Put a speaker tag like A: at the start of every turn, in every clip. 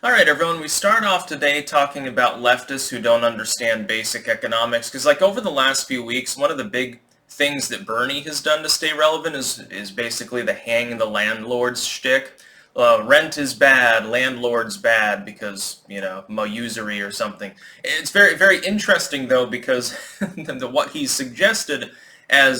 A: Alright everyone, we start off today talking about leftists who don't understand basic economics, because like over the last few weeks, one of the big things that Bernie has done to stay relevant is basically the hang the landlords shtick. Rent is bad, landlord's bad because, usury or something. It's very, very interesting though because what he's suggested and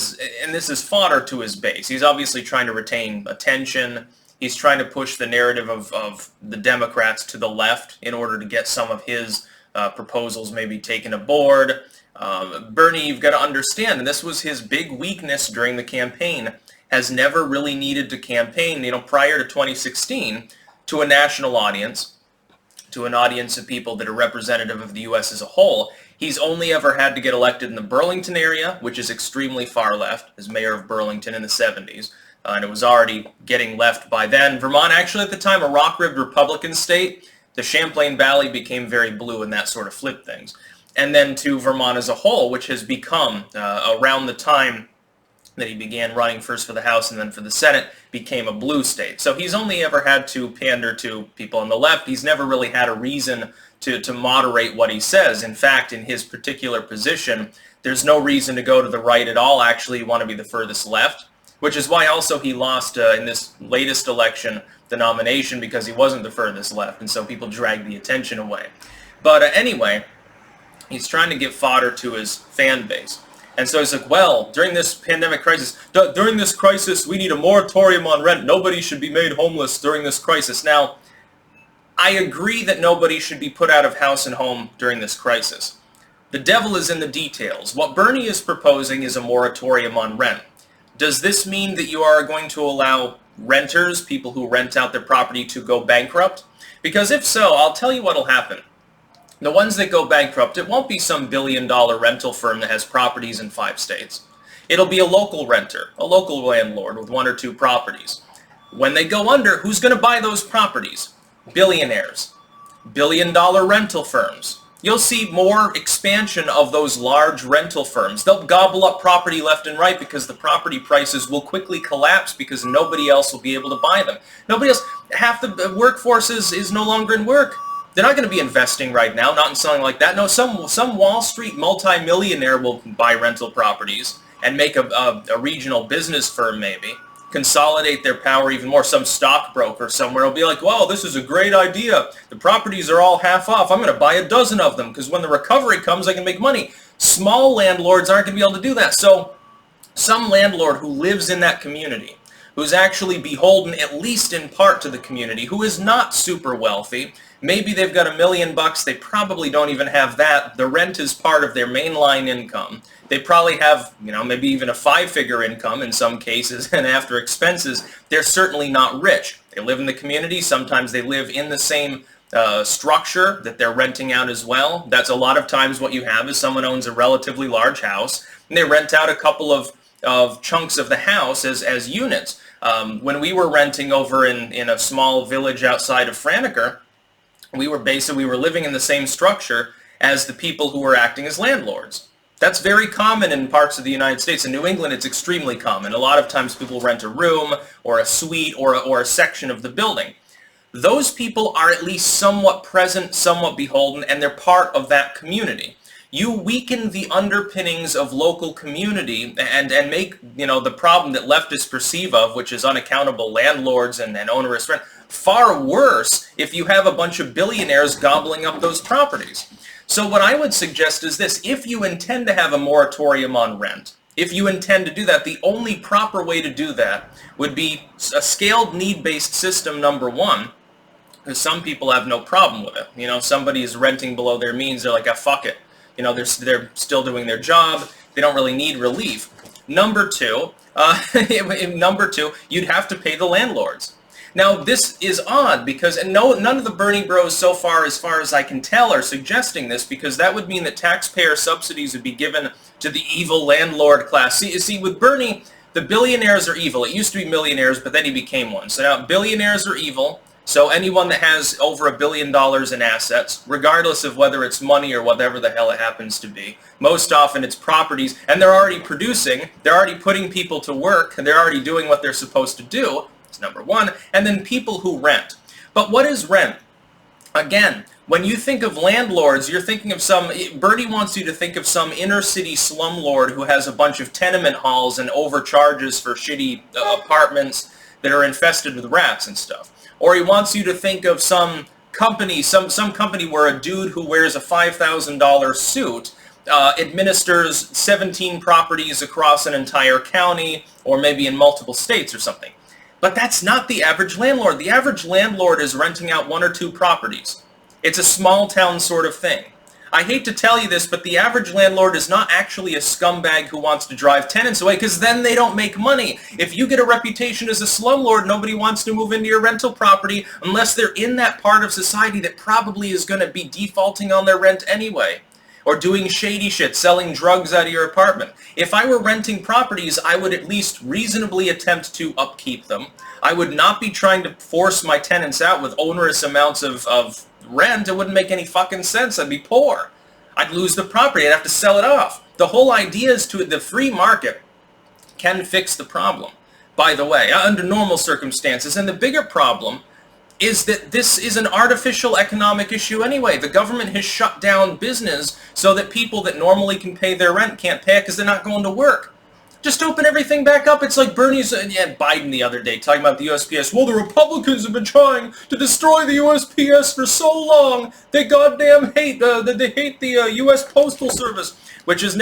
A: this is fodder to his base. He's obviously trying to retain attention. He's trying to push the narrative of the Democrats to the left in order to get some of his proposals maybe taken aboard. Bernie, you've got to understand, and this was his big weakness during the campaign, has never really needed to campaign, prior to 2016, to a national audience, to an audience of people that are representative of the U.S. as a whole. He's only ever had to get elected in the Burlington area, which is extremely far left, as mayor of Burlington in the 70s. And it was already getting left by then. Vermont, actually at the time, a rock-ribbed Republican state. The Champlain Valley became very blue, and that sort of flipped things. And then to Vermont as a whole, which has become, around the time that he began running first for the House and then for the Senate, became a blue state. So he's only ever had to pander to people on the left. He's never really had a reason to moderate what he says. In fact, in his particular position, there's no reason to go to the right at all. Actually, you want to be the furthest left. Which is why also he lost in this latest election the nomination, because he wasn't the furthest left, and so people dragged the attention away. But anyway, he's trying to give fodder to his fan base. And so he's like, well, during this pandemic crisis, we need a moratorium on rent. Nobody should be made homeless during this crisis. Now, I agree that nobody should be put out of house and home during this crisis. The devil is in the details. What Bernie is proposing is a moratorium on rent. Does this mean that you are going to allow renters, people who rent out their property, to go bankrupt? Because if so, I'll tell you what will happen. The ones that go bankrupt, it won't be some billion-dollar rental firm that has properties in 5 states. It'll be a local renter, a local landlord with 1 or 2 properties. When they go under, who's going to buy those properties? Billionaires. Billion-dollar rental firms. You'll see more expansion of those large rental firms. They'll gobble up property left and right because the property prices will quickly collapse because nobody else will be able to buy them. Nobody else, half the workforce is no longer in work. They're not going to be investing right now, not in something like that. No, some Wall Street multimillionaire will buy rental properties and make a regional business firm maybe. Consolidate their power even more. Some stockbroker somewhere will be like, wow, this is a great idea. The properties are all half off. I'm going to buy a dozen of them because when the recovery comes, I can make money. Small landlords aren't going to be able to do that. So some landlord who lives in that community, who's actually beholden at least in part to the community, who is not super wealthy, maybe they've got $1 million, they probably don't even have that. The rent is part of their mainline income. They probably have, maybe even a 5-figure income in some cases, and after expenses, they're certainly not rich. They live in the community. Sometimes they live in the same structure that they're renting out as well. That's a lot of times what you have is someone owns a relatively large house, and they rent out a couple of chunks of the house as units. When we were renting over in a small village outside of Franeker, we were living in the same structure as the people who were acting as landlords. That's very common in parts of the United States. In New England, it's extremely common. A lot of times people rent a room or a suite or a section of the building. Those people are at least somewhat present, somewhat beholden, and they're part of that community. You weaken the underpinnings of local community and make, the problem that leftists perceive of, which is unaccountable landlords and onerous rent, far worse if you have a bunch of billionaires gobbling up those properties. So what I would suggest is this: if you intend to have a moratorium on rent, if you intend to do that, the only proper way to do that would be a scaled need-based system, number one, because some people have no problem with it. Somebody is renting below their means, they're like, fuck it. They're still doing their job. They don't really need relief. Number two, you'd have to pay the landlords. Now, this is odd because none of the Bernie bros so far as I can tell, are suggesting this, because that would mean that taxpayer subsidies would be given to the evil landlord class. See, with Bernie, the billionaires are evil. It used to be millionaires, but then he became one. So now billionaires are evil. So anyone that has over $1 billion in assets, regardless of whether it's money or whatever the hell it happens to be, most often it's properties, and they're already producing, they're already putting people to work, and they're already doing what they're supposed to do. Number one, and then people who rent. But what is rent? Again, when you think of landlords, you're thinking of Bernie wants you to think of some inner city slumlord who has a bunch of tenement halls and overcharges for shitty apartments that are infested with rats and stuff. Or he wants you to think of some company, some company where a dude who wears a $5,000 suit administers 17 properties across an entire county, or maybe in multiple states or something. But that's not the average landlord. The average landlord is renting out 1 or 2 properties. It's a small town sort of thing. I hate to tell you this, but the average landlord is not actually a scumbag who wants to drive tenants away, because then they don't make money. If you get a reputation as a slumlord, nobody wants to move into your rental property unless they're in that part of society that probably is going to be defaulting on their rent anyway, or doing shady shit, selling drugs out of your apartment. If I were renting properties, I would at least reasonably attempt to upkeep them. I would not be trying to force my tenants out with onerous amounts of rent. It wouldn't make any fucking sense. I'd be poor. I'd lose the property. I'd have to sell it off. The whole idea is the free market can fix the problem, by the way, under normal circumstances. And the bigger problem is that this is an artificial economic issue anyway. The government has shut down business so that people that normally can pay their rent can't pay it because they're not going to work. Just open everything back up. It's like Bernie's and Biden the other day talking about the USPS. Well, the Republicans have been trying to destroy the USPS for so long. They goddamn hate the U.S. Postal Service, which is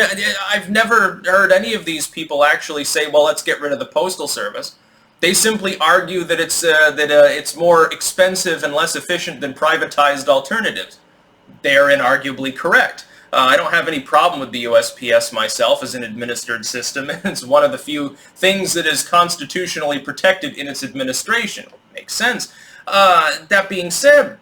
A: I've never heard any of these people actually say, well, let's get rid of the Postal Service. They simply argue that it's more expensive and less efficient than privatized alternatives. They are inarguably correct. I don't have any problem with the USPS myself as an administered system. It's one of the few things that is constitutionally protected in its administration. Makes sense. That being said,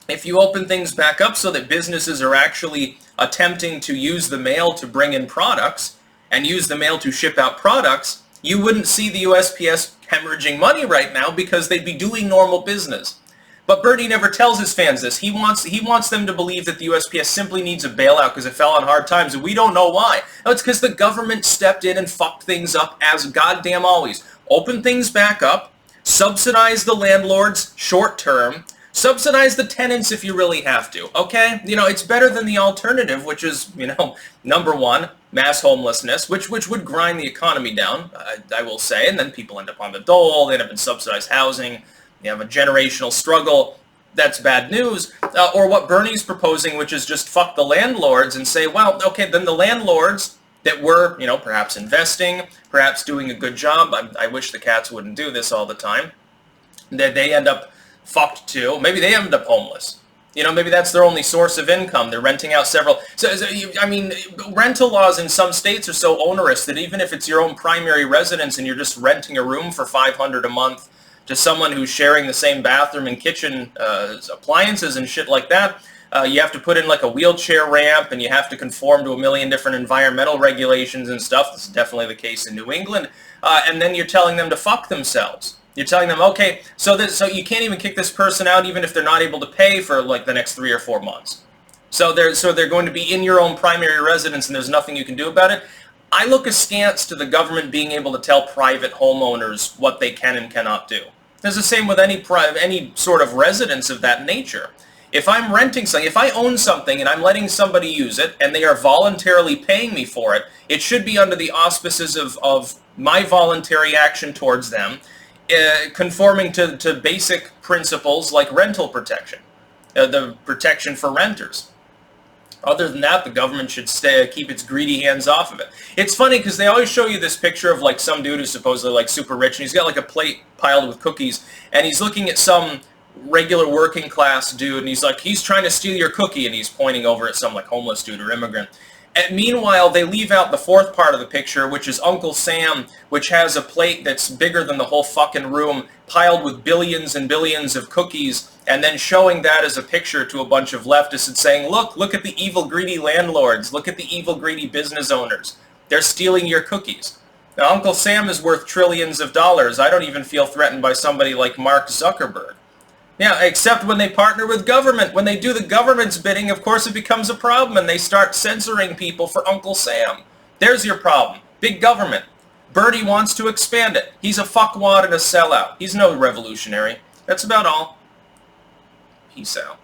A: if you open things back up so that businesses are actually attempting to use the mail to bring in products and use the mail to ship out products, you wouldn't see the USPS hemorrhaging money right now because they'd be doing normal business. But Bernie never tells his fans this. He wants them to believe that the USPS simply needs a bailout because it fell on hard times, and we don't know why. No, it's because the government stepped in and fucked things up as goddamn always. Open things back up, subsidize the landlords short term, subsidize the tenants if you really have to, okay? It's better than the alternative, which is, number one, mass homelessness, which would grind the economy down, I will say, and then people end up on the dole, they end up in subsidized housing. You have a generational struggle. That's bad news. Or what Bernie's proposing, which is just fuck the landlords and say, well, okay, then the landlords that were, perhaps investing, perhaps doing a good job. I wish the cats wouldn't do this all the time. That they end up fucked too. Maybe they end up homeless. Maybe that's their only source of income. They're renting out several. Rental laws in some states are so onerous that even if it's your own primary residence and you're just renting a room for $500 a month, to someone who's sharing the same bathroom and kitchen appliances and shit like that, you have to put in like a wheelchair ramp and you have to conform to a million different environmental regulations and stuff. This is definitely the case in New England. And then you're telling them to fuck themselves. You're telling them, okay, so you can't even kick this person out even if they're not able to pay for like the next 3 or 4 months. So they're going to be in your own primary residence and there's nothing you can do about it. I look askance to the government being able to tell private homeowners what they can and cannot do. It's the same with any sort of residence of that nature. If I'm renting something, if I own something and I'm letting somebody use it and they are voluntarily paying me for it, it should be under the auspices of my voluntary action towards them, conforming to basic principles like rental protection, the protection for renters. Other than that, the government should keep its greedy hands off of it. It's funny because they always show you this picture of like some dude who's supposedly like super rich and he's got like a plate piled with cookies and he's looking at some regular working class dude and he's like, he's trying to steal your cookie, and he's pointing over at some like homeless dude or immigrant. And meanwhile, they leave out the fourth part of the picture, which is Uncle Sam, which has a plate that's bigger than the whole fucking room, piled with billions and billions of cookies, and then showing that as a picture to a bunch of leftists and saying, look at the evil, greedy landlords. Look at the evil, greedy business owners. They're stealing your cookies. Now, Uncle Sam is worth trillions of dollars. I don't even feel threatened by somebody like Mark Zuckerberg. Yeah, except when they partner with government. When they do the government's bidding, of course it becomes a problem, and they start censoring people for Uncle Sam. There's your problem. Big government. Bernie wants to expand it. He's a fuckwad and a sellout. He's no revolutionary. That's about all. Peace out.